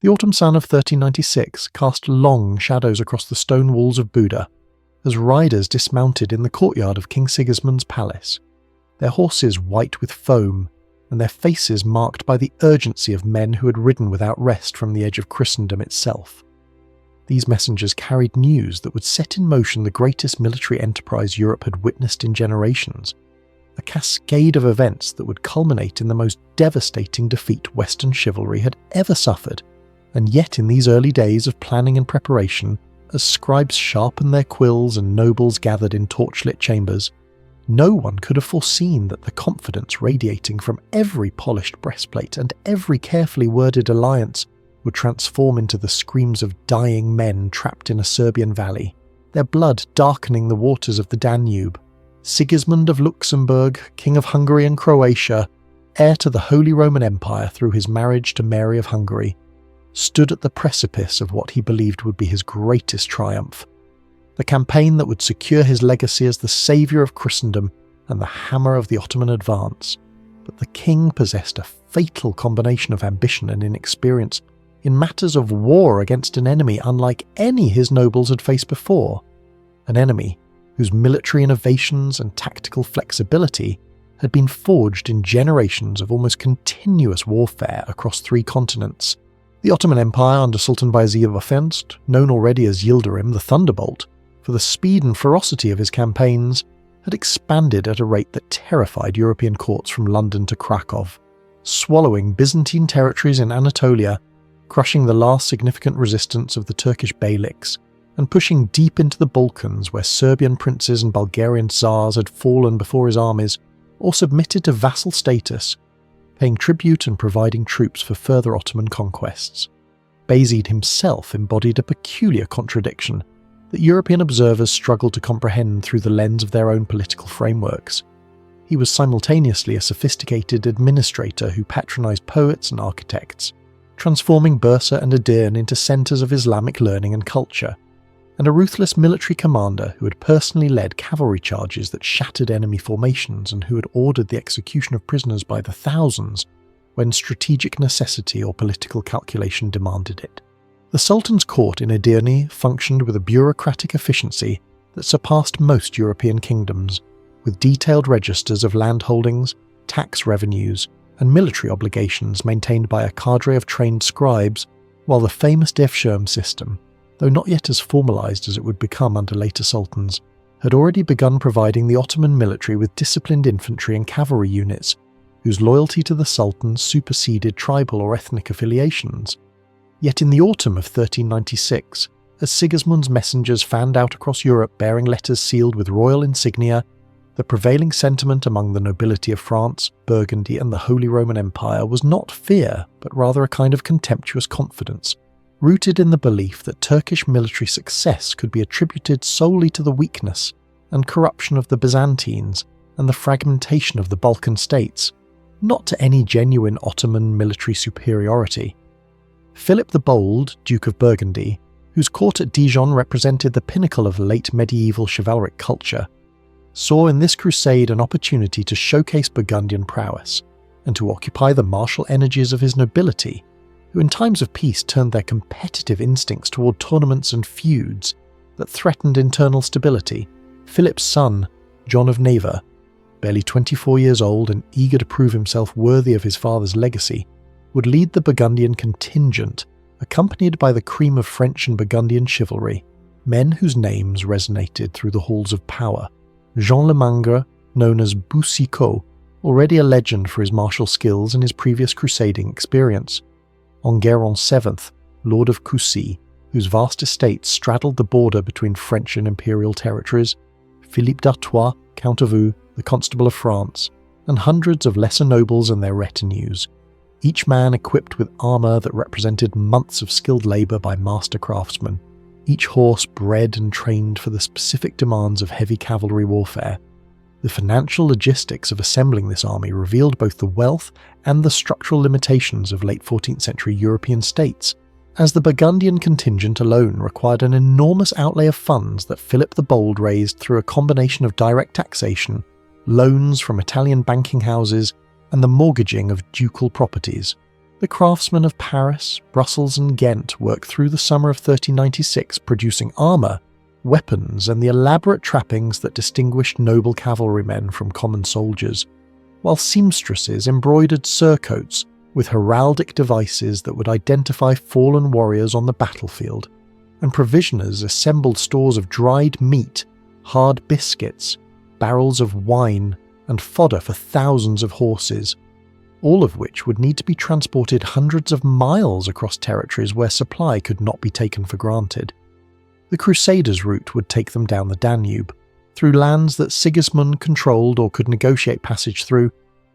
The autumn sun of 1396 cast long shadows across the stone walls of Buda as riders dismounted in the courtyard of King Sigismund's palace, their horses white with foam and their faces marked by the urgency of men who had ridden without rest from the edge of Christendom itself. These messengers carried news that would set in motion the greatest military enterprise Europe had witnessed in generations, a cascade of events that would culminate in the most devastating defeat Western chivalry had ever suffered. And yet in these early days of planning and preparation, as scribes sharpened their quills and nobles gathered in torchlit chambers, no one could have foreseen that the confidence radiating from every polished breastplate and every carefully worded alliance would transform into the screams of dying men trapped in a Serbian valley, their blood darkening the waters of the Danube. Sigismund of Luxembourg, King of Hungary and Croatia, heir to the Holy Roman Empire through his marriage to Mary of Hungary, stood at the precipice of what he believed would be his greatest triumph, the campaign that would secure his legacy as the saviour of Christendom and the hammer of the Ottoman advance. But the king possessed a fatal combination of ambition and inexperience in matters of war against an enemy unlike any his nobles had faced before, an enemy whose military innovations and tactical flexibility had been forged in generations of almost continuous warfare across 3 continents. The Ottoman Empire under Sultan Bayezid, known already as Yildirim the Thunderbolt, for the speed and ferocity of his campaigns, had expanded at a rate that terrified European courts from London to Krakow, swallowing Byzantine territories in Anatolia, crushing the last significant resistance of the Turkish beyliks, and pushing deep into the Balkans where Serbian princes and Bulgarian tsars had fallen before his armies or submitted to vassal status, paying tribute and providing troops for further Ottoman conquests. Bayezid himself embodied a peculiar contradiction that European observers struggled to comprehend through the lens of their own political frameworks. He was simultaneously a sophisticated administrator who patronized poets and architects, transforming Bursa and Edirne into centers of Islamic learning and culture, and a ruthless military commander who had personally led cavalry charges that shattered enemy formations and who had ordered the execution of prisoners by the thousands when strategic necessity or political calculation demanded it. The Sultan's court in Edirne functioned with a bureaucratic efficiency that surpassed most European kingdoms, with detailed registers of landholdings, tax revenues, and military obligations maintained by a cadre of trained scribes, while the famous Devshirme system, though not yet as formalised as it would become under later sultans, had already begun providing the Ottoman military with disciplined infantry and cavalry units, whose loyalty to the Sultan superseded tribal or ethnic affiliations. Yet in the autumn of 1396, as Sigismund's messengers fanned out across Europe bearing letters sealed with royal insignia, the prevailing sentiment among the nobility of France, Burgundy and the Holy Roman Empire was not fear, but rather a kind of contemptuous confidence, rooted in the belief that Turkish military success could be attributed solely to the weakness and corruption of the Byzantines and the fragmentation of the Balkan states, not to any genuine Ottoman military superiority. Philip the Bold, Duke of Burgundy, whose court at Dijon represented the pinnacle of late medieval chivalric culture, saw in this crusade an opportunity to showcase Burgundian prowess and to occupy the martial energies of his nobility, who in times of peace turned their competitive instincts toward tournaments and feuds that threatened internal stability. Philip's son, John of Navarre, barely 24 years old and eager to prove himself worthy of his father's legacy, would lead the Burgundian contingent, accompanied by the cream of French and Burgundian chivalry, men whose names resonated through the halls of power. Jean Le Mangre, known as Boucicaut, already a legend for his martial skills and his previous crusading experience. Enguerrand VII, Lord of Coucy, whose vast estates straddled the border between French and imperial territories, Philippe d'Artois, Count of Eu, the Constable of France, and hundreds of lesser nobles and their retinues, each man equipped with armour that represented months of skilled labour by master craftsmen, each horse bred and trained for the specific demands of heavy cavalry warfare. The financial logistics of assembling this army revealed both the wealth and the structural limitations of late 14th century European states, as the Burgundian contingent alone required an enormous outlay of funds that Philip the Bold raised through a combination of direct taxation, loans from Italian banking houses, and the mortgaging of ducal properties. The craftsmen of Paris, Brussels and Ghent worked through the summer of 1396 producing armour, weapons and the elaborate trappings that distinguished noble cavalrymen from common soldiers, while seamstresses embroidered surcoats with heraldic devices that would identify fallen warriors on the battlefield, and provisioners assembled stores of dried meat, hard biscuits, barrels of wine, and fodder for thousands of horses, all of which would need to be transported hundreds of miles across territories where supply could not be taken for granted. The Crusaders' route would take them down the Danube, through lands that Sigismund controlled or could negotiate passage through,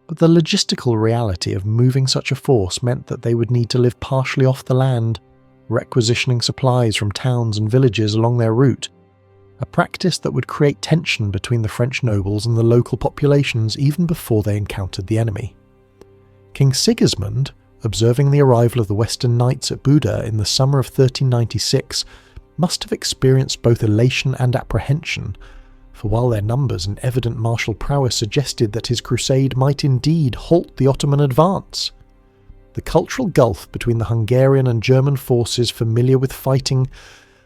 but the logistical reality of moving such a force meant that they would need to live partially off the land, requisitioning supplies from towns and villages along their route, a practice that would create tension between the French nobles and the local populations even before they encountered the enemy. King Sigismund, observing the arrival of the Western Knights at Buda in the summer of 1396, must have experienced both elation and apprehension, for while their numbers and evident martial prowess suggested that his crusade might indeed halt the Ottoman advance, the cultural gulf between the Hungarian and German forces familiar with fighting,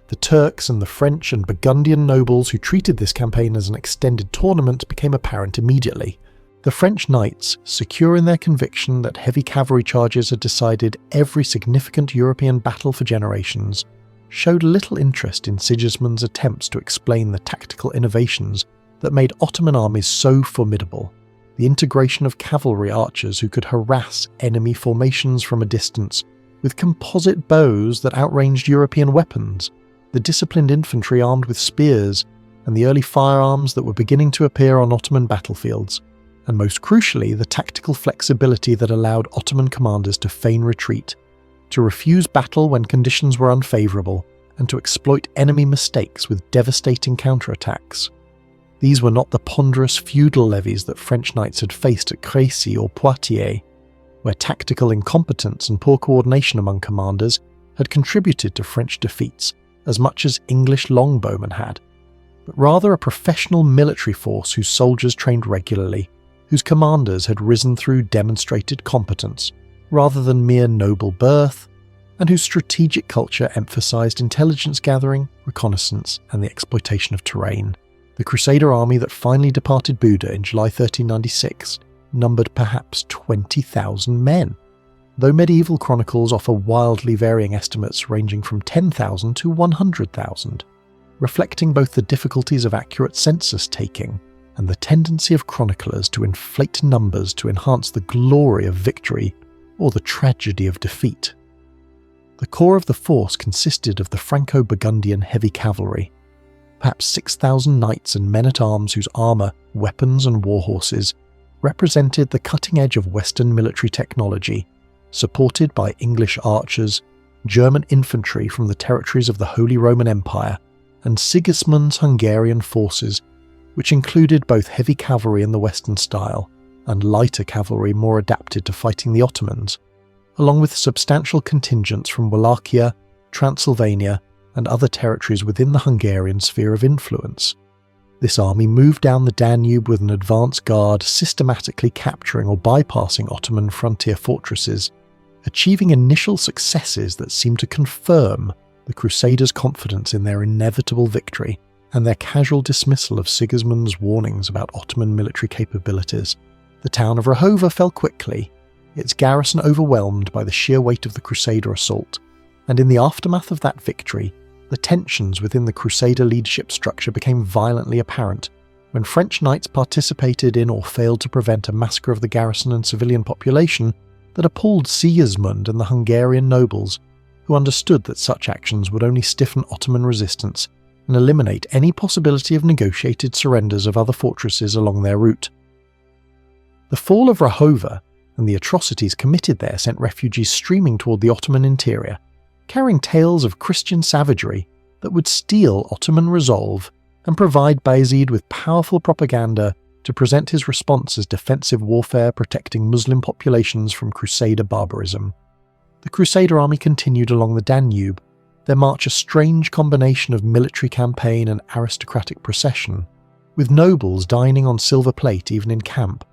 the Turks and the French and Burgundian nobles who treated this campaign as an extended tournament became apparent immediately. The French knights, secure in their conviction that heavy cavalry charges had decided every significant European battle for generations, showed little interest in Sigismund's attempts to explain the tactical innovations that made Ottoman armies so formidable. The integration of cavalry archers who could harass enemy formations from a distance, with composite bows that outranged European weapons, the disciplined infantry armed with spears, and the early firearms that were beginning to appear on Ottoman battlefields, and most crucially the tactical flexibility that allowed Ottoman commanders to feign retreat, to refuse battle when conditions were unfavourable, and to exploit enemy mistakes with devastating counterattacks. These were not the ponderous feudal levies that French knights had faced at Crécy or Poitiers, where tactical incompetence and poor coordination among commanders had contributed to French defeats as much as English longbowmen had, but rather a professional military force whose soldiers trained regularly, whose commanders had risen through demonstrated competence, rather than mere noble birth, and whose strategic culture emphasised intelligence gathering, reconnaissance, and the exploitation of terrain. The Crusader army that finally departed Buda in July 1396 numbered perhaps 20,000 men, though medieval chronicles offer wildly varying estimates ranging from 10,000 to 100,000, reflecting both the difficulties of accurate census taking and the tendency of chroniclers to inflate numbers to enhance the glory of victory or the tragedy of defeat. The core of the force consisted of the Franco-Burgundian heavy cavalry, perhaps 6,000 knights and men-at-arms whose armour, weapons and warhorses represented the cutting edge of Western military technology, supported by English archers, German infantry from the territories of the Holy Roman Empire, and Sigismund's Hungarian forces, which included both heavy cavalry in the Western style and lighter cavalry more adapted to fighting the Ottomans, along with substantial contingents from Wallachia, Transylvania, and other territories within the Hungarian sphere of influence. This army moved down the Danube with an advance guard systematically capturing or bypassing Ottoman frontier fortresses, achieving initial successes that seemed to confirm the Crusaders' confidence in their inevitable victory and their casual dismissal of Sigismund's warnings about Ottoman military capabilities. The town of Rahova fell quickly, its garrison overwhelmed by the sheer weight of the Crusader assault, and in the aftermath of that victory, the tensions within the Crusader leadership structure became violently apparent when French knights participated in or failed to prevent a massacre of the garrison and civilian population that appalled Sigismund and the Hungarian nobles, who understood that such actions would only stiffen Ottoman resistance and eliminate any possibility of negotiated surrenders of other fortresses along their route. The fall of Rahova and the atrocities committed there sent refugees streaming toward the Ottoman interior, carrying tales of Christian savagery that would steel Ottoman resolve and provide Bayezid with powerful propaganda to present his response as defensive warfare protecting Muslim populations from Crusader barbarism. The Crusader army continued along the Danube, their march a strange combination of military campaign and aristocratic procession, with nobles dining on silver plate even in camp,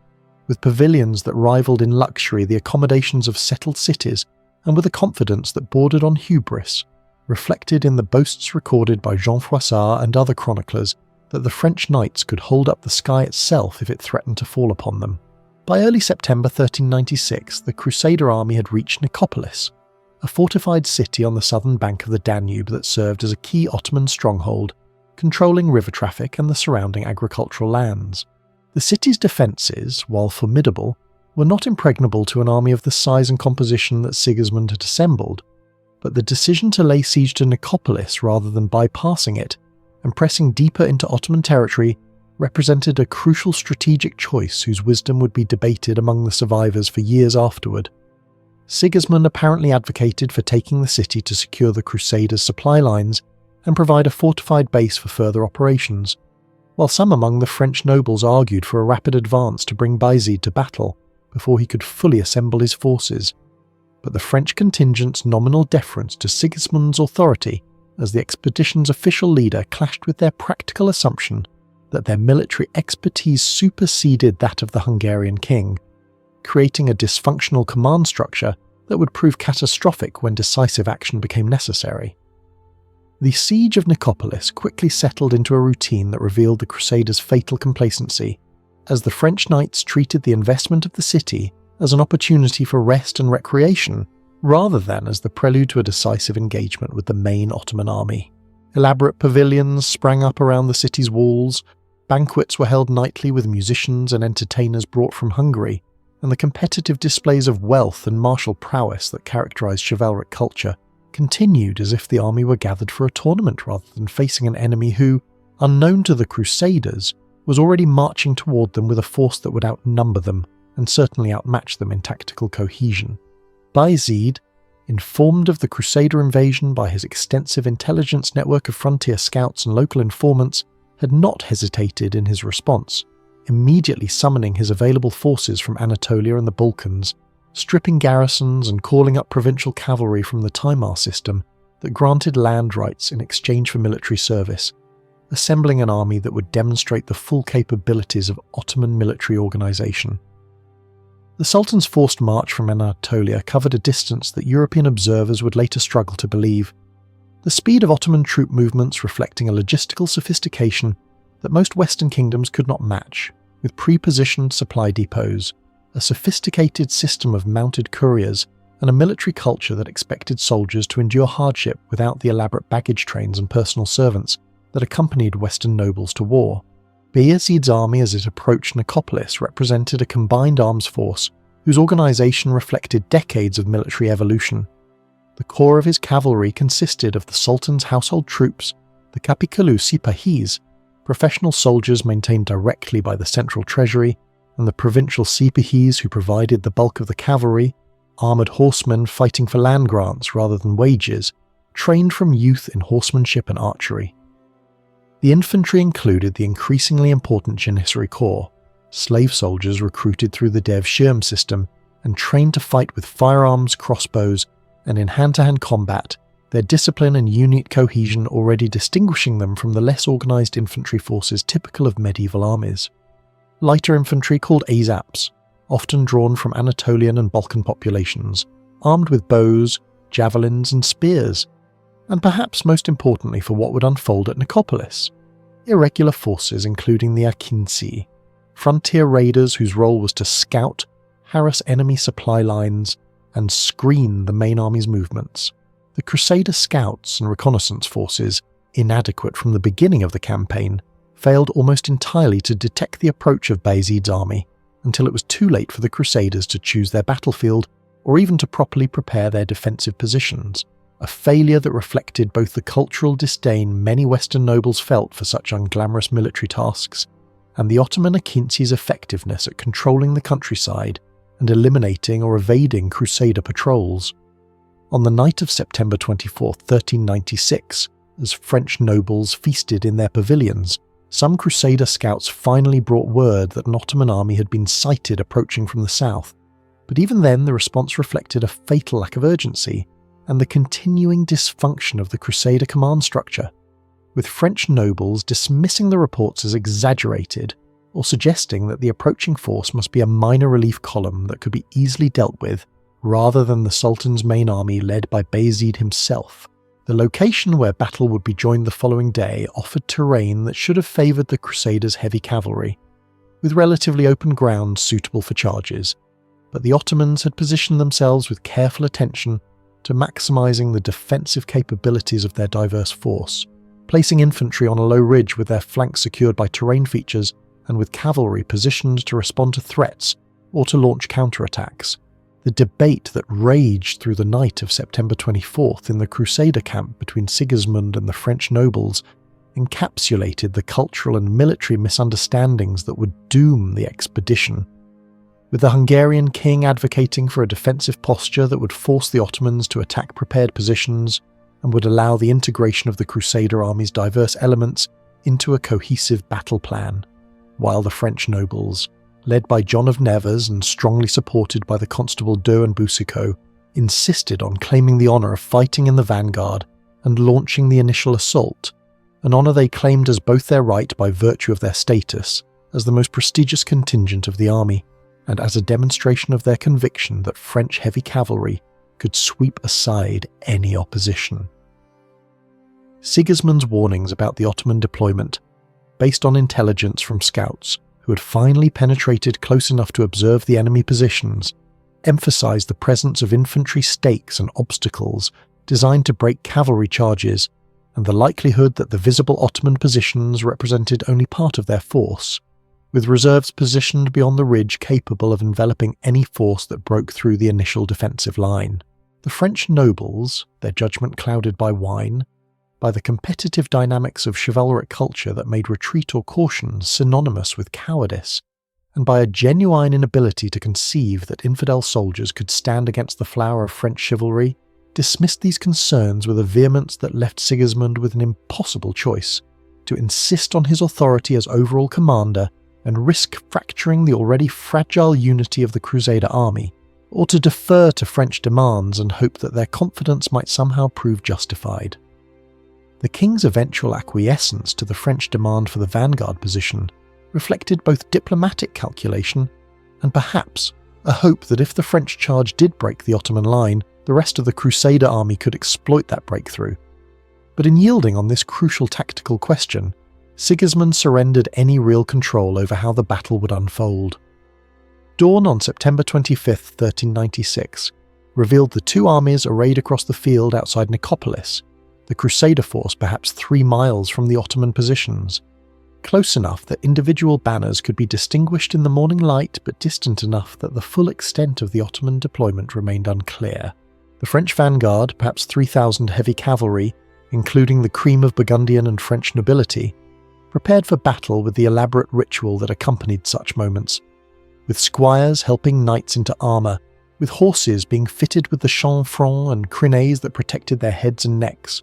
with pavilions that rivaled in luxury the accommodations of settled cities and with a confidence that bordered on hubris, reflected in the boasts recorded by Jean Froissart and other chroniclers that the French knights could hold up the sky itself if it threatened to fall upon them. By early September 1396, the Crusader army had reached Nicopolis, a fortified city on the southern bank of the Danube that served as a key Ottoman stronghold, controlling river traffic and the surrounding agricultural lands. The city's defences, while formidable, were not impregnable to an army of the size and composition that Sigismund had assembled, but the decision to lay siege to Nicopolis rather than bypassing it and pressing deeper into Ottoman territory represented a crucial strategic choice whose wisdom would be debated among the survivors for years afterward. Sigismund apparently advocated for taking the city to secure the Crusaders' supply lines and provide a fortified base for further operations, while some among the French nobles argued for a rapid advance to bring Bayezid to battle before he could fully assemble his forces. But the French contingent's nominal deference to Sigismund's authority as the expedition's official leader clashed with their practical assumption that their military expertise superseded that of the Hungarian king, creating a dysfunctional command structure that would prove catastrophic when decisive action became necessary. The siege of Nicopolis quickly settled into a routine that revealed the Crusaders' fatal complacency, as the French knights treated the investment of the city as an opportunity for rest and recreation, rather than as the prelude to a decisive engagement with the main Ottoman army. Elaborate pavilions sprang up around the city's walls, banquets were held nightly with musicians and entertainers brought from Hungary, and the competitive displays of wealth and martial prowess that characterized chivalric culture continued as if the army were gathered for a tournament rather than facing an enemy who, unknown to the Crusaders, was already marching toward them with a force that would outnumber them and certainly outmatch them in tactical cohesion. Bayezid, informed of the Crusader invasion by his extensive intelligence network of frontier scouts and local informants, had not hesitated in his response, immediately summoning his available forces from Anatolia and the Balkans, stripping garrisons and calling up provincial cavalry from the Timar system that granted land rights in exchange for military service, assembling an army that would demonstrate the full capabilities of Ottoman military organisation. The Sultan's forced march from Anatolia covered a distance that European observers would later struggle to believe, the speed of Ottoman troop movements reflecting a logistical sophistication that most Western kingdoms could not match, with pre-positioned supply depots, a sophisticated system of mounted couriers, and a military culture that expected soldiers to endure hardship without the elaborate baggage trains and personal servants that accompanied Western nobles to war. Bayezid's army as it approached Nicopolis represented a combined arms force whose organisation reflected decades of military evolution. The core of his cavalry consisted of the Sultan's household troops, the Capiculu Sipahis, professional soldiers maintained directly by the central treasury, and the provincial Sipahis who provided the bulk of the cavalry, armoured horsemen fighting for land grants rather than wages, trained from youth in horsemanship and archery. The infantry included the increasingly important Janissary Corps, slave soldiers recruited through the Dev Shirm system and trained to fight with firearms, crossbows, and in hand-to-hand combat, their discipline and unit cohesion already distinguishing them from the less organised infantry forces typical of medieval armies. Lighter infantry called Azaps, often drawn from Anatolian and Balkan populations, armed with bows, javelins and spears, and perhaps most importantly for what would unfold at Nicopolis, irregular forces including the Akinci, frontier raiders whose role was to scout, harass enemy supply lines, and screen the main army's movements. The Crusader scouts and reconnaissance forces, inadequate from the beginning of the campaign, failed almost entirely to detect the approach of Bayezid's army until it was too late for the Crusaders to choose their battlefield or even to properly prepare their defensive positions, a failure that reflected both the cultural disdain many Western nobles felt for such unglamorous military tasks and the Ottoman Akinci's effectiveness at controlling the countryside and eliminating or evading Crusader patrols. On the night of September 24, 1396, as French nobles feasted in their pavilions, some Crusader scouts finally brought word that an Ottoman army had been sighted approaching from the south, but even then the response reflected a fatal lack of urgency and the continuing dysfunction of the Crusader command structure, with French nobles dismissing the reports as exaggerated or suggesting that the approaching force must be a minor relief column that could be easily dealt with rather than the Sultan's main army led by Bayezid himself. The location where battle would be joined the following day offered terrain that should have favoured the Crusaders' heavy cavalry, with relatively open ground suitable for charges, but the Ottomans had positioned themselves with careful attention to maximising the defensive capabilities of their diverse force, placing infantry on a low ridge with their flanks secured by terrain features and with cavalry positioned to respond to threats or to launch counterattacks. The debate that raged through the night of September 24th in the Crusader camp between Sigismund and the French nobles encapsulated the cultural and military misunderstandings that would doom the expedition, with the Hungarian king advocating for a defensive posture that would force the Ottomans to attack prepared positions and would allow the integration of the Crusader army's diverse elements into a cohesive battle plan, while the French nobles, led by John of Nevers and strongly supported by the Constable d'Eu and Boucicaut, insisted on claiming the honour of fighting in the vanguard and launching the initial assault, an honour they claimed as both their right by virtue of their status as the most prestigious contingent of the army, and as a demonstration of their conviction that French heavy cavalry could sweep aside any opposition. Sigismund's warnings about the Ottoman deployment, based on intelligence from scouts who had finally penetrated close enough to observe the enemy positions, emphasized the presence of infantry stakes and obstacles designed to break cavalry charges, and the likelihood that the visible Ottoman positions represented only part of their force, with reserves positioned beyond the ridge capable of enveloping any force that broke through the initial defensive line. The French nobles, their judgment clouded by wine, by the competitive dynamics of chivalric culture that made retreat or caution synonymous with cowardice, and by a genuine inability to conceive that infidel soldiers could stand against the flower of French chivalry, dismissed these concerns with a vehemence that left Sigismund with an impossible choice: to insist on his authority as overall commander and risk fracturing the already fragile unity of the Crusader army, or to defer to French demands and hope that their confidence might somehow prove justified. The king's eventual acquiescence to the French demand for the vanguard position reflected both diplomatic calculation and perhaps a hope that if the French charge did break the Ottoman line, the rest of the Crusader army could exploit that breakthrough. But in yielding on this crucial tactical question, Sigismund surrendered any real control over how the battle would unfold. Dawn on September 25, 1396, revealed the two armies arrayed across the field outside Nicopolis, the Crusader force perhaps 3 miles from the Ottoman positions, close enough that individual banners could be distinguished in the morning light, but distant enough that the full extent of the Ottoman deployment remained unclear. The French vanguard, perhaps 3,000 heavy cavalry, including the cream of Burgundian and French nobility, prepared for battle with the elaborate ritual that accompanied such moments, with squires helping knights into armour, with horses being fitted with the chanfrons and crines that protected their heads and necks,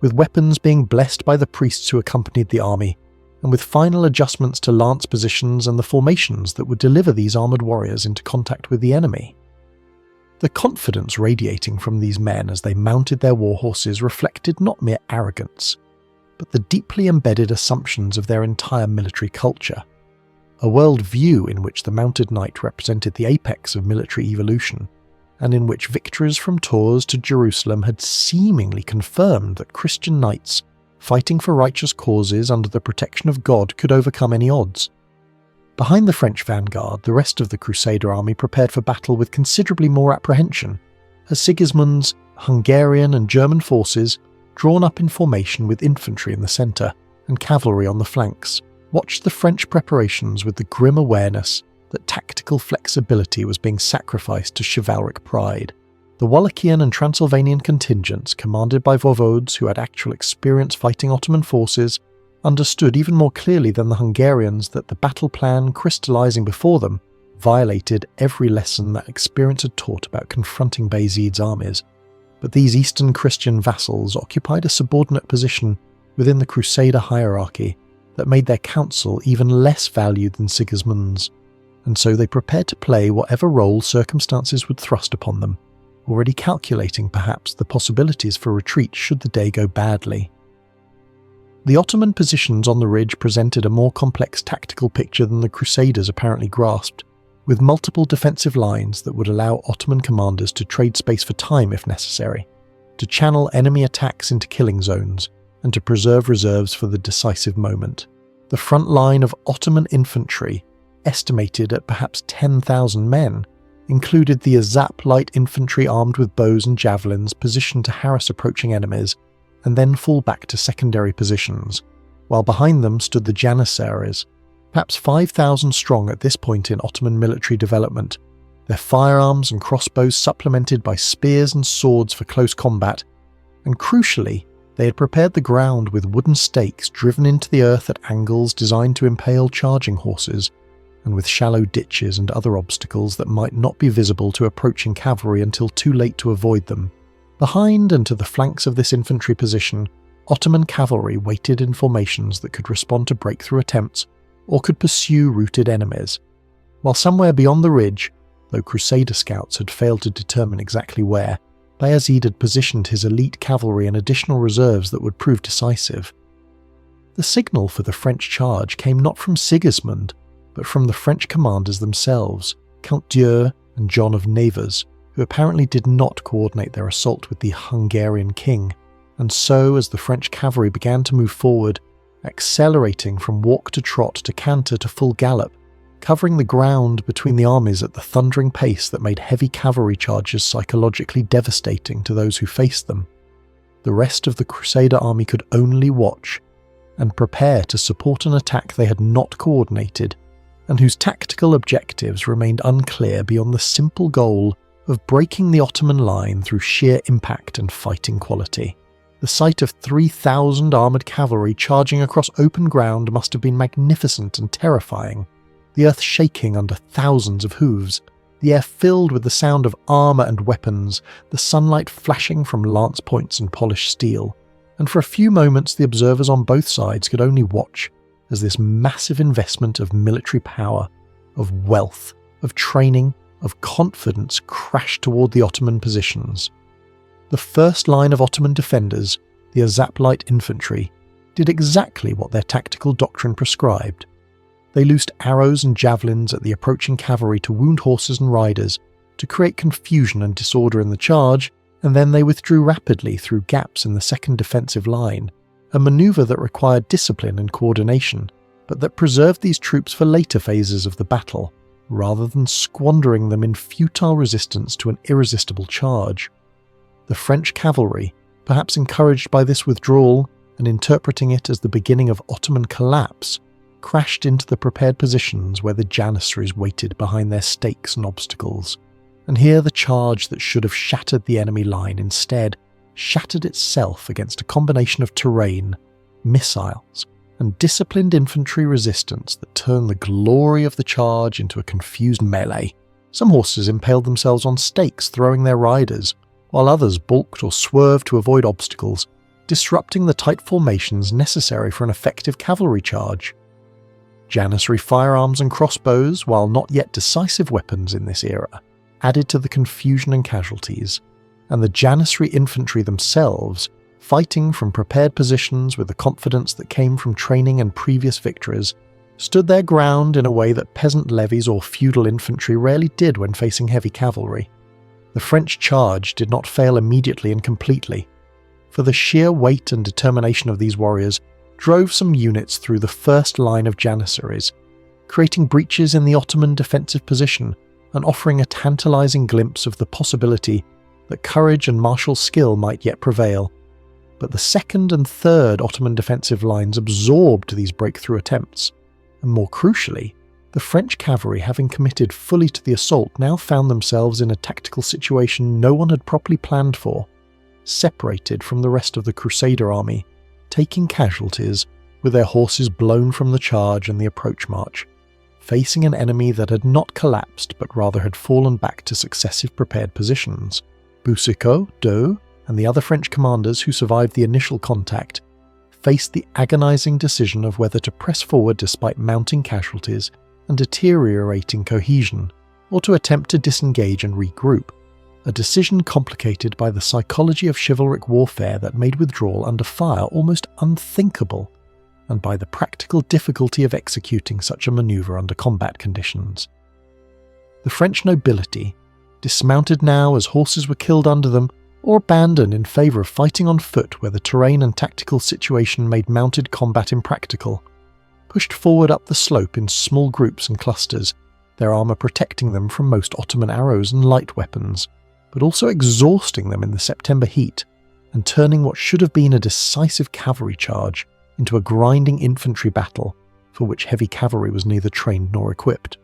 with weapons being blessed by the priests who accompanied the army, and with final adjustments to lance positions and the formations that would deliver these armoured warriors into contact with the enemy. The confidence radiating from these men as they mounted their war horses reflected not mere arrogance, but the deeply embedded assumptions of their entire military culture, a world view in which the mounted knight represented the apex of military evolution, and in which victories from Tours to Jerusalem had seemingly confirmed that Christian knights, fighting for righteous causes under the protection of God, could overcome any odds. Behind the French vanguard, the rest of the Crusader army prepared for battle with considerably more apprehension, as Sigismund's Hungarian and German forces, drawn up in formation with infantry in the centre and cavalry on the flanks, watched the French preparations with the grim awareness that tactical flexibility was being sacrificed to chivalric pride. The Wallachian and Transylvanian contingents, commanded by voivodes who had actual experience fighting Ottoman forces, understood even more clearly than the Hungarians that the battle plan crystallizing before them violated every lesson that experience had taught about confronting Bayezid's armies. But these Eastern Christian vassals occupied a subordinate position within the Crusader hierarchy that made their counsel even less valued than Sigismund's, and so they prepared to play whatever role circumstances would thrust upon them, already calculating perhaps the possibilities for retreat should the day go badly. The Ottoman positions on the ridge presented a more complex tactical picture than the Crusaders apparently grasped, with multiple defensive lines that would allow Ottoman commanders to trade space for time if necessary, to channel enemy attacks into killing zones, and to preserve reserves for the decisive moment. The front line of Ottoman infantry, estimated at perhaps 10,000 men, included the Azap light infantry armed with bows and javelins positioned to harass approaching enemies and then fall back to secondary positions, while behind them stood the Janissaries, perhaps 5,000 strong at this point in Ottoman military development, their firearms and crossbows supplemented by spears and swords for close combat, and crucially, they had prepared the ground with wooden stakes driven into the earth at angles designed to impale charging horses, and with shallow ditches and other obstacles that might not be visible to approaching cavalry until too late to avoid them. Behind and to the flanks of this infantry position, Ottoman cavalry waited in formations that could respond to breakthrough attempts or could pursue routed enemies, while somewhere beyond the ridge, though Crusader scouts had failed to determine exactly where, Bayezid had positioned his elite cavalry and additional reserves that would prove decisive. The signal for the French charge came not from Sigismund, but from the French commanders themselves, Count Dieu and John of Nevers, who apparently did not coordinate their assault with the Hungarian king, and so as the French cavalry began to move forward, accelerating from walk to trot to canter to full gallop, covering the ground between the armies at the thundering pace that made heavy cavalry charges psychologically devastating to those who faced them, the rest of the Crusader army could only watch and prepare to support an attack they had not coordinated, and whose tactical objectives remained unclear beyond the simple goal of breaking the Ottoman line through sheer impact and fighting quality. The sight of 3,000 armoured cavalry charging across open ground must have been magnificent and terrifying, the earth shaking under thousands of hooves, the air filled with the sound of armour and weapons, the sunlight flashing from lance points and polished steel, and for a few moments the observers on both sides could only watch as this massive investment of military power, of wealth, of training, of confidence crashed toward the Ottoman positions. The first line of Ottoman defenders, the Azap light infantry, did exactly what their tactical doctrine prescribed. They loosed arrows and javelins at the approaching cavalry to wound horses and riders, to create confusion and disorder in the charge, and then they withdrew rapidly through gaps in the second defensive line, a manoeuvre that required discipline and coordination, but that preserved these troops for later phases of the battle, rather than squandering them in futile resistance to an irresistible charge. The French cavalry, perhaps encouraged by this withdrawal and interpreting it as the beginning of Ottoman collapse, crashed into the prepared positions where the Janissaries waited behind their stakes and obstacles. And here the charge that should have shattered the enemy line instead shattered itself against a combination of terrain, missiles, and disciplined infantry resistance that turned the glory of the charge into a confused melee. Some horses impaled themselves on stakes, throwing their riders, while others balked or swerved to avoid obstacles, disrupting the tight formations necessary for an effective cavalry charge. Janissary firearms and crossbows, while not yet decisive weapons in this era, added to the confusion and casualties, and the Janissary infantry themselves, fighting from prepared positions with the confidence that came from training and previous victories, stood their ground in a way that peasant levies or feudal infantry rarely did when facing heavy cavalry. The French charge did not fail immediately and completely, for the sheer weight and determination of these warriors drove some units through the first line of Janissaries, creating breaches in the Ottoman defensive position and offering a tantalizing glimpse of the possibility that courage and martial skill might yet prevail. But the second and third Ottoman defensive lines absorbed these breakthrough attempts, and more crucially, the French cavalry, having committed fully to the assault, now found themselves in a tactical situation no one had properly planned for, separated from the rest of the Crusader army, taking casualties, with their horses blown from the charge and the approach march, facing an enemy that had not collapsed but rather had fallen back to successive prepared positions. Boucicaut, D'Eu, and the other French commanders who survived the initial contact faced the agonizing decision of whether to press forward despite mounting casualties and deteriorating cohesion, or to attempt to disengage and regroup, a decision complicated by the psychology of chivalric warfare that made withdrawal under fire almost unthinkable and by the practical difficulty of executing such a manoeuvre under combat conditions. The French nobility, dismounted now as horses were killed under them or abandoned in favour of fighting on foot where the terrain and tactical situation made mounted combat impractical, pushed forward up the slope in small groups and clusters, their armour protecting them from most Ottoman arrows and light weapons, but also exhausting them in the September heat and turning what should have been a decisive cavalry charge into a grinding infantry battle for which heavy cavalry was neither trained nor equipped.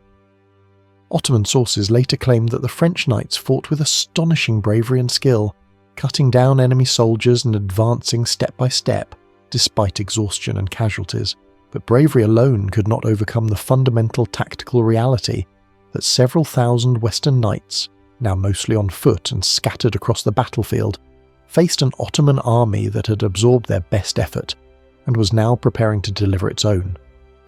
Ottoman sources later claimed that the French knights fought with astonishing bravery and skill, cutting down enemy soldiers and advancing step by step, despite exhaustion and casualties. But bravery alone could not overcome the fundamental tactical reality that several thousand Western knights, now mostly on foot and scattered across the battlefield, faced an Ottoman army that had absorbed their best effort and was now preparing to deliver its own.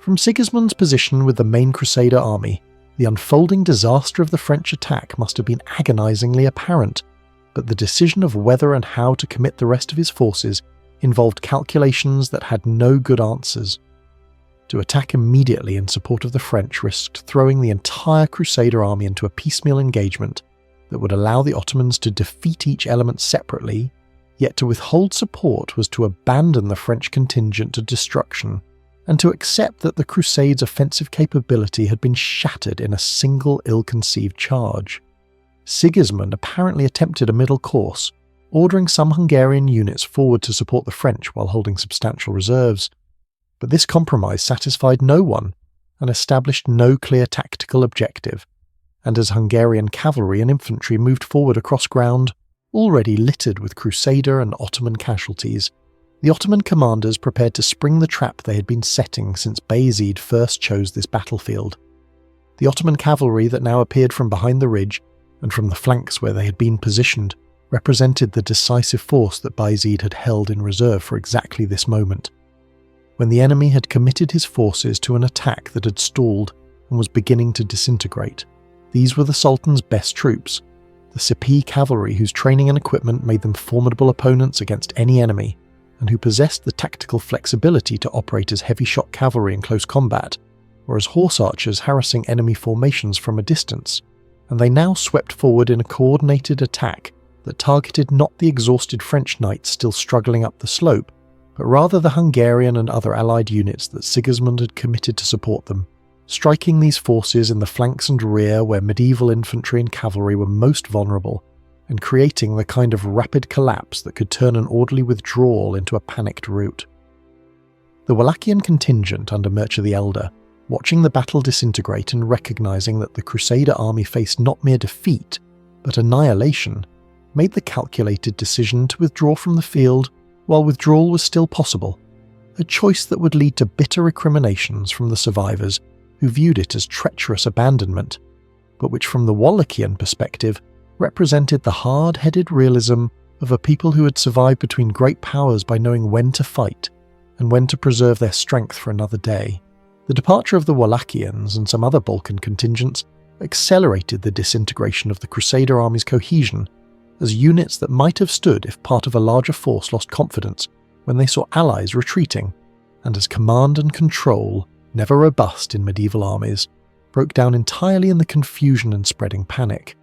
From Sigismund's position with the main Crusader army, the unfolding disaster of the French attack must have been agonizingly apparent, but the decision of whether and how to commit the rest of his forces involved calculations that had no good answers. To attack immediately in support of the French risked throwing the entire Crusader army into a piecemeal engagement that would allow the Ottomans to defeat each element separately, yet to withhold support was to abandon the French contingent to destruction, and to accept that the Crusades' offensive capability had been shattered in a single ill-conceived charge. Sigismund apparently attempted a middle course, ordering some Hungarian units forward to support the French while holding substantial reserves. But this compromise satisfied no one and established no clear tactical objective, and as Hungarian cavalry and infantry moved forward across ground already littered with Crusader and Ottoman casualties, the Ottoman commanders prepared to spring the trap they had been setting since Bayezid first chose this battlefield. The Ottoman cavalry that now appeared from behind the ridge and from the flanks where they had been positioned represented the decisive force that Bayezid had held in reserve for exactly this moment. When the enemy had committed his forces to an attack that had stalled and was beginning to disintegrate, these were the Sultan's best troops, the Sipi cavalry whose training and equipment made them formidable opponents against any enemy, and who possessed the tactical flexibility to operate as heavy-shot cavalry in close combat, or as horse archers harassing enemy formations from a distance, and they now swept forward in a coordinated attack that targeted not the exhausted French knights still struggling up the slope, but rather the Hungarian and other allied units that Sigismund had committed to support them, striking these forces in the flanks and rear where medieval infantry and cavalry were most vulnerable, and creating the kind of rapid collapse that could turn an orderly withdrawal into a panicked rout. The Wallachian contingent under Mircea the Elder, watching the battle disintegrate and recognizing that the Crusader army faced not mere defeat, but annihilation, made the calculated decision to withdraw from the field while withdrawal was still possible, a choice that would lead to bitter recriminations from the survivors who viewed it as treacherous abandonment, but which from the Wallachian perspective represented the hard-headed realism of a people who had survived between great powers by knowing when to fight and when to preserve their strength for another day. The departure of the Wallachians and some other Balkan contingents accelerated the disintegration of the Crusader army's cohesion, as units that might have stood if part of a larger force lost confidence when they saw allies retreating, and as command and control, never robust in medieval armies, broke down entirely in the confusion and spreading panic.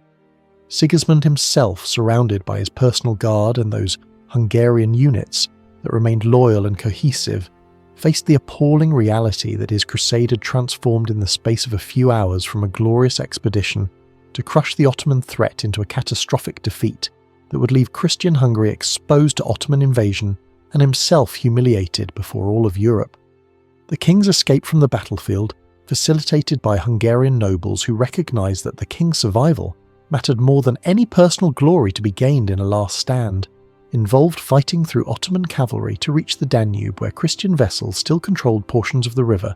Sigismund himself, surrounded by his personal guard and those Hungarian units that remained loyal and cohesive, faced the appalling reality that his crusade had transformed in the space of a few hours from a glorious expedition to crush the Ottoman threat into a catastrophic defeat that would leave Christian Hungary exposed to Ottoman invasion and himself humiliated before all of Europe. The king's escape from the battlefield, facilitated by Hungarian nobles who recognized that the king's survival mattered more than any personal glory to be gained in a last stand, involved fighting through Ottoman cavalry to reach the Danube where Christian vessels still controlled portions of the river,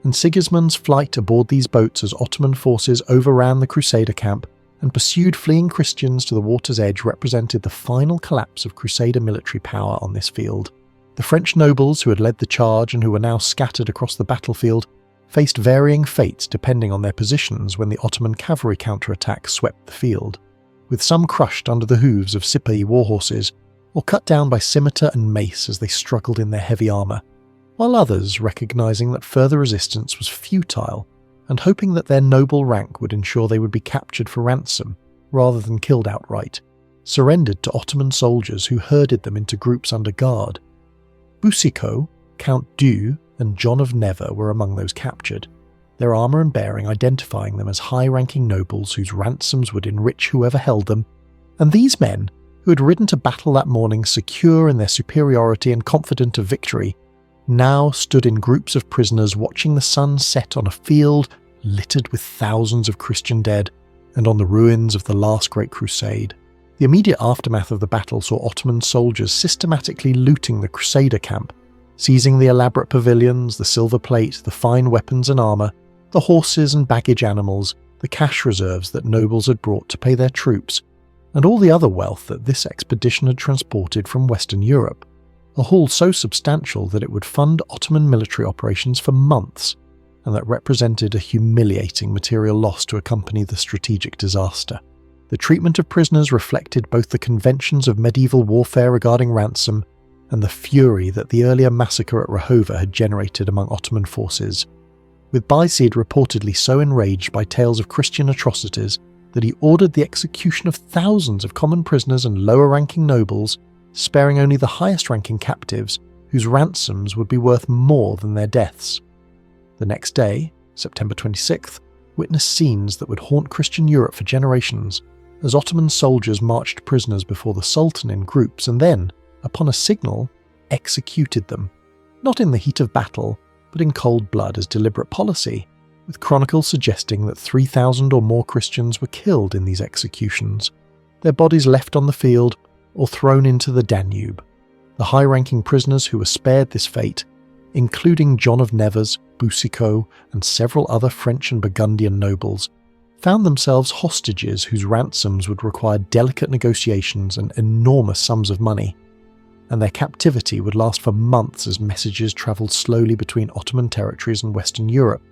and Sigismund's flight aboard these boats as Ottoman forces overran the Crusader camp and pursued fleeing Christians to the water's edge represented the final collapse of Crusader military power on this field. The French nobles who had led the charge and who were now scattered across the battlefield faced varying fates depending on their positions when the Ottoman cavalry counterattack swept the field, with some crushed under the hooves of Sipahi warhorses or cut down by scimitar and mace as they struggled in their heavy armour, while others, recognising that further resistance was futile and hoping that their noble rank would ensure they would be captured for ransom rather than killed outright, surrendered to Ottoman soldiers who herded them into groups under guard. Boucicaut, Count D'Eu, and John of Never were among those captured, their armour and bearing identifying them as high-ranking nobles whose ransoms would enrich whoever held them, and these men, who had ridden to battle that morning secure in their superiority and confident of victory, now stood in groups of prisoners watching the sun set on a field littered with thousands of Christian dead and on the ruins of the last great crusade. The immediate aftermath of the battle saw Ottoman soldiers systematically looting the crusader camp, seizing the elaborate pavilions, the silver plate, the fine weapons and armour, the horses and baggage animals, the cash reserves that nobles had brought to pay their troops, and all the other wealth that this expedition had transported from Western Europe, a haul so substantial that it would fund Ottoman military operations for months, and that represented a humiliating material loss to accompany the strategic disaster. The treatment of prisoners reflected both the conventions of medieval warfare regarding ransom and the fury that the earlier massacre at Rahova had generated among Ottoman forces, with Bayezid reportedly so enraged by tales of Christian atrocities that he ordered the execution of thousands of common prisoners and lower-ranking nobles, sparing only the highest-ranking captives, whose ransoms would be worth more than their deaths. The next day, September 26th, witnessed scenes that would haunt Christian Europe for generations, as Ottoman soldiers marched prisoners before the Sultan in groups and then, upon a signal, executed them, not in the heat of battle, but in cold blood as deliberate policy, with chronicles suggesting that 3,000 or more Christians were killed in these executions, their bodies left on the field or thrown into the Danube. The high-ranking prisoners who were spared this fate, including John of Nevers, Boucicaut, and several other French and Burgundian nobles, found themselves hostages whose ransoms would require delicate negotiations and enormous sums of money, and their captivity would last for months as messages travelled slowly between Ottoman territories and Western Europe,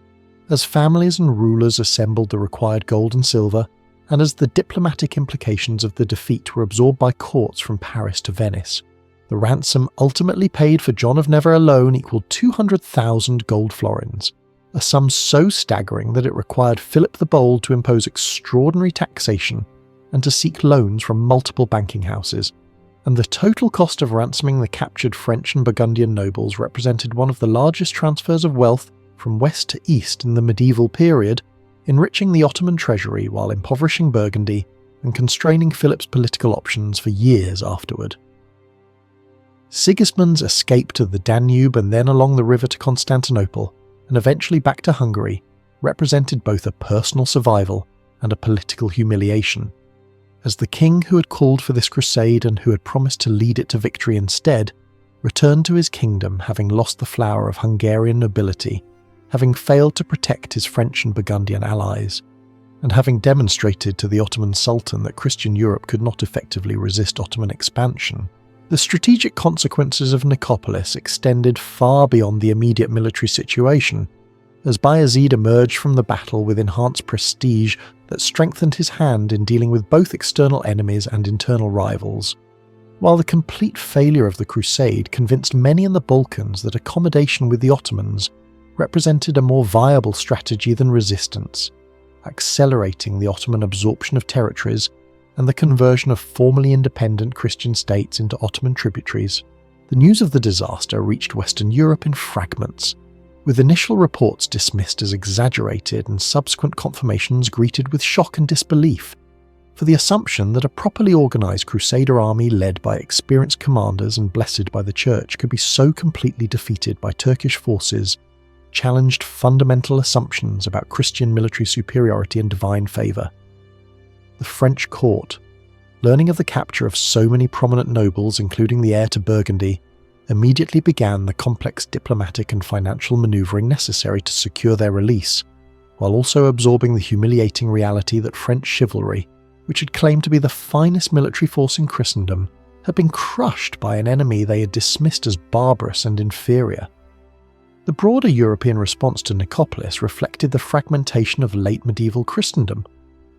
as families and rulers assembled the required gold and silver, and as the diplomatic implications of the defeat were absorbed by courts from Paris to Venice. The ransom ultimately paid for John of Never alone equalled 200,000 gold florins, a sum so staggering that it required Philip the Bold to impose extraordinary taxation and to seek loans from multiple banking houses, and the total cost of ransoming the captured French and Burgundian nobles represented one of the largest transfers of wealth from west to east in the medieval period, enriching the Ottoman treasury while impoverishing Burgundy and constraining Philip's political options for years afterward. Sigismund's escape to the Danube and then along the river to Constantinople, and eventually back to Hungary, represented both a personal survival and a political humiliation, as the king who had called for this crusade and who had promised to lead it to victory instead, returned to his kingdom having lost the flower of Hungarian nobility, having failed to protect his French and Burgundian allies, and having demonstrated to the Ottoman Sultan that Christian Europe could not effectively resist Ottoman expansion. The strategic consequences of Nicopolis extended far beyond the immediate military situation, as Bayezid emerged from the battle with enhanced prestige that strengthened his hand in dealing with both external enemies and internal rivals, while the complete failure of the Crusade convinced many in the Balkans that accommodation with the Ottomans represented a more viable strategy than resistance, accelerating the Ottoman absorption of territories and the conversion of formerly independent Christian states into Ottoman tributaries. The news of the disaster reached Western Europe in fragments, with initial reports dismissed as exaggerated and subsequent confirmations greeted with shock and disbelief, for the assumption that a properly organised crusader army led by experienced commanders and blessed by the Church could be so completely defeated by Turkish forces challenged fundamental assumptions about Christian military superiority and divine favour. The French court, learning of the capture of so many prominent nobles, including the heir to Burgundy, immediately began the complex diplomatic and financial manoeuvring necessary to secure their release, while also absorbing the humiliating reality that French chivalry, which had claimed to be the finest military force in Christendom, had been crushed by an enemy they had dismissed as barbarous and inferior. The broader European response to Nicopolis reflected the fragmentation of late medieval Christendom,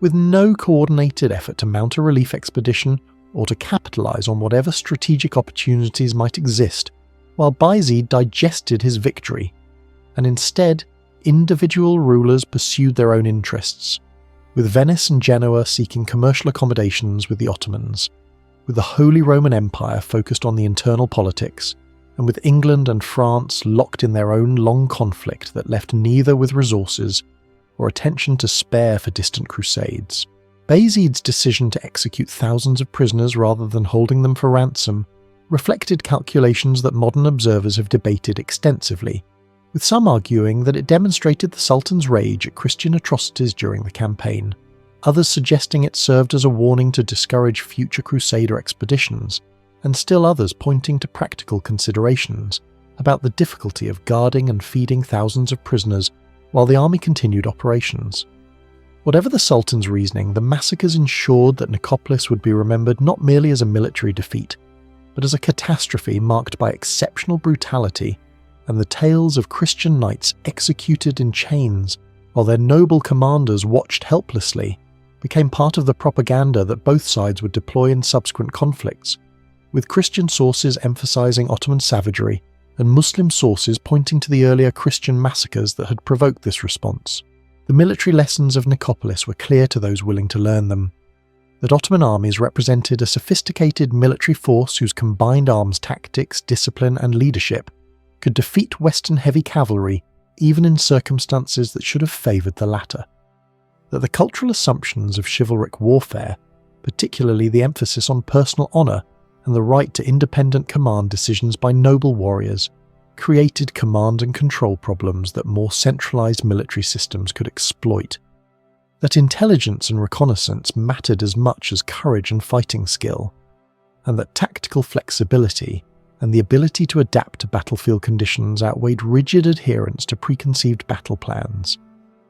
with no coordinated effort to mount a relief expedition or to capitalise on whatever strategic opportunities might exist while Bayezid digested his victory, and instead individual rulers pursued their own interests, with Venice and Genoa seeking commercial accommodations with the Ottomans, with the Holy Roman Empire focused on the internal politics, and with England and France locked in their own long conflict that left neither with resources or attention to spare for distant crusades. Bayezid's decision to execute thousands of prisoners rather than holding them for ransom reflected calculations that modern observers have debated extensively, with some arguing that it demonstrated the Sultan's rage at Christian atrocities during the campaign, others suggesting it served as a warning to discourage future crusader expeditions, and still others pointing to practical considerations about the difficulty of guarding and feeding thousands of prisoners while the army continued operations. Whatever the Sultan's reasoning, the massacres ensured that Nicopolis would be remembered not merely as a military defeat, but as a catastrophe marked by exceptional brutality and the tales of Christian knights executed in chains while their noble commanders watched helplessly became part of the propaganda that both sides would deploy in subsequent conflicts, with Christian sources emphasizing Ottoman savagery and Muslim sources pointing to the earlier Christian massacres that had provoked this response. The military lessons of Nicopolis were clear to those willing to learn them, that Ottoman armies represented a sophisticated military force whose combined arms tactics, discipline and leadership could defeat Western heavy cavalry even in circumstances that should have favoured the latter. That the cultural assumptions of chivalric warfare, particularly the emphasis on personal honour and the right to independent command decisions by noble warriors, created command and control problems that more centralised military systems could exploit. That intelligence and reconnaissance mattered as much as courage and fighting skill, and that tactical flexibility and the ability to adapt to battlefield conditions outweighed rigid adherence to preconceived battle plans.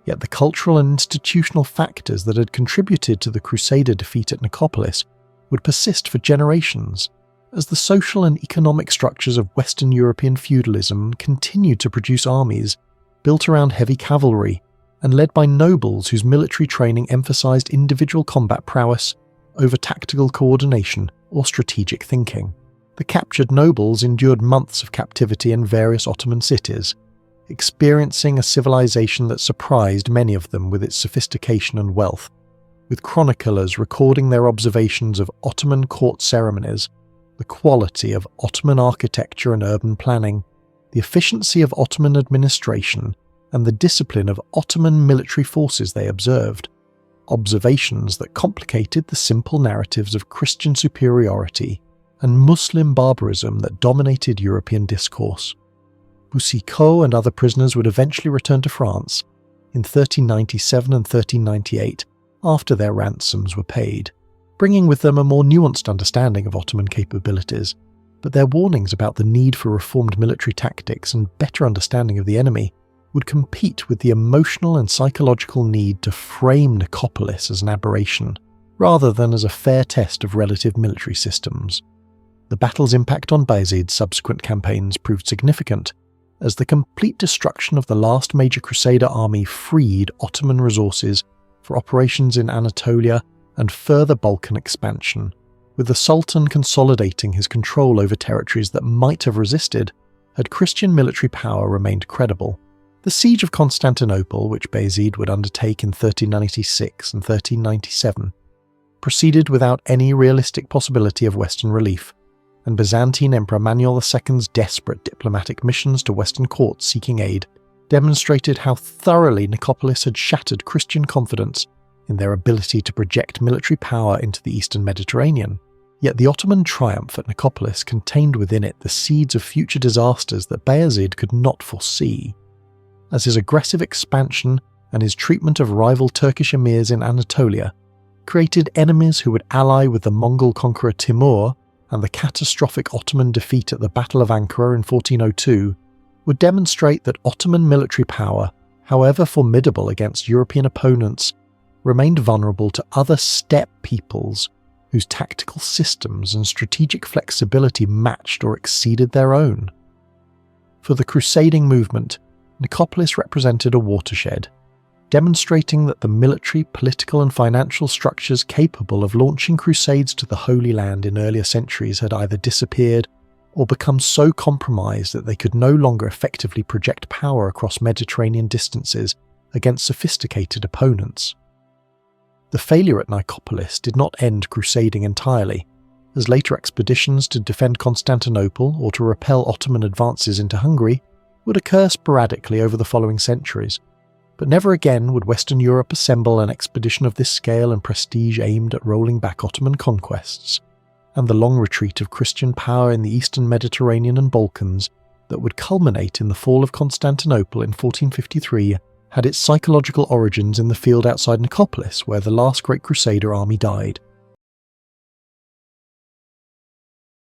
Yet the cultural and institutional factors that had contributed to the Crusader defeat at Nicopolis would persist for generations, as the social and economic structures of Western European feudalism continued to produce armies built around heavy cavalry and led by nobles whose military training emphasized individual combat prowess over tactical coordination or strategic thinking. The captured nobles endured months of captivity in various Ottoman cities, experiencing a civilization that surprised many of them with its sophistication and wealth, with chroniclers recording their observations of Ottoman court ceremonies, the quality of Ottoman architecture and urban planning, the efficiency of Ottoman administration, and the discipline of Ottoman military forces they observed, observations that complicated the simple narratives of Christian superiority and Muslim barbarism that dominated European discourse. Boucicaut and other prisoners would eventually return to France in 1397 and 1398 after their ransoms were paid, bringing with them a more nuanced understanding of Ottoman capabilities, but their warnings about the need for reformed military tactics and better understanding of the enemy would compete with the emotional and psychological need to frame Nicopolis as an aberration, rather than as a fair test of relative military systems. The battle's impact on Bayezid's subsequent campaigns proved significant, as the complete destruction of the last major Crusader army freed Ottoman resources for operations in Anatolia and further Balkan expansion, with the Sultan consolidating his control over territories that might have resisted had Christian military power remained credible. The siege of Constantinople, which Bayezid would undertake in 1396 and 1397, proceeded without any realistic possibility of Western relief, and Byzantine Emperor Manuel II's desperate diplomatic missions to Western courts seeking aid demonstrated how thoroughly Nicopolis had shattered Christian confidence in their ability to project military power into the Eastern Mediterranean. Yet the Ottoman triumph at Nicopolis contained within it the seeds of future disasters that Bayezid could not foresee, as his aggressive expansion and his treatment of rival Turkish emirs in Anatolia created enemies who would ally with the Mongol conqueror Timur, and the catastrophic Ottoman defeat at the Battle of Ankara in 1402 would demonstrate that Ottoman military power, however formidable against European opponents, remained vulnerable to other steppe peoples whose tactical systems and strategic flexibility matched or exceeded their own. For the crusading movement, Nicopolis represented a watershed, demonstrating that the military, political and financial structures capable of launching crusades to the Holy Land in earlier centuries had either disappeared or become so compromised that they could no longer effectively project power across Mediterranean distances against sophisticated opponents. The failure at Nicopolis did not end crusading entirely, as later expeditions to defend Constantinople or to repel Ottoman advances into Hungary would occur sporadically over the following centuries, but never again would Western Europe assemble an expedition of this scale and prestige aimed at rolling back Ottoman conquests, and the long retreat of Christian power in the eastern Mediterranean and Balkans that would culminate in the fall of Constantinople in 1453 had its psychological origins in the field outside Nicopolis, where the last great crusader army died,